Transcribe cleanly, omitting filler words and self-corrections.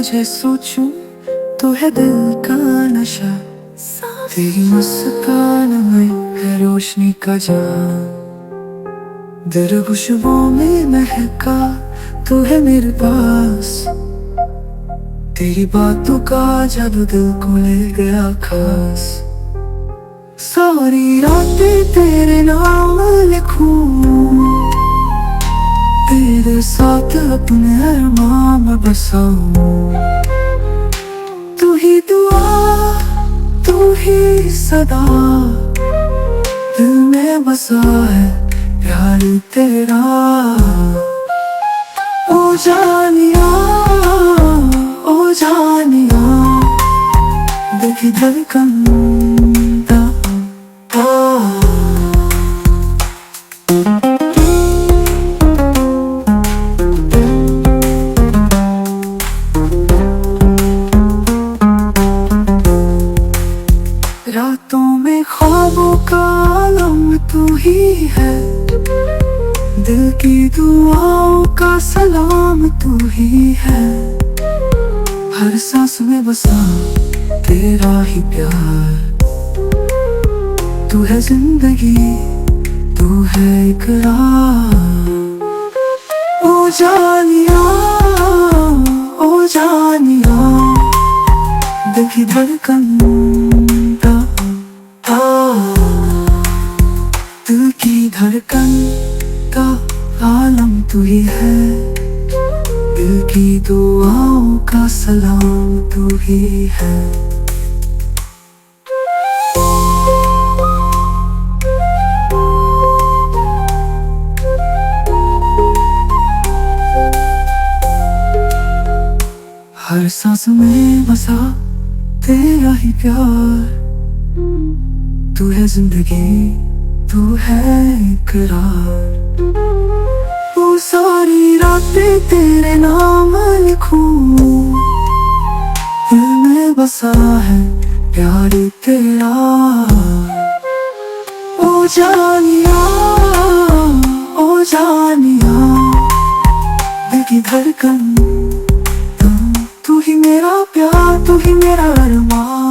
तुझे सोचूं तो है दिल का नशा, तेरी मुस्कान में है रोशनी का जान, दिल खुशबू में महका तू है मेरे पास, तेरी बातों का जादू दिल को ले गया खास। सारी रातें तेरे नाम लिखूं, तेरे साथ अपने अरमां में बसाऊं, तू ही दुआ तू ही सदा, दिल में बसा है प्यार तेरा। ओ जानिया देखी धड़कन रातों में ख्वाबों का आलम तू ही है, दिल की दुआओं का सलाम तू ही है, हर सांस में बसा तेरा ही प्यार, तू है जिंदगी तू है इकरार। ओ जानिया देखी धड़कन दिल की धड़कन का आलम तू ही है, दिल की दुआओं का सलाम तू ही है। हर सांस में बसा तेरा ही प्यार, तू है जिंदगी तू है इकरार। वो सारी रातें तेरे नाम लिखूं, दिल में बसा है प्यार तेरा। ओ जानिया दिल की धड़कन, तू ही मेरा प्यार तू ही मेरा अरमान।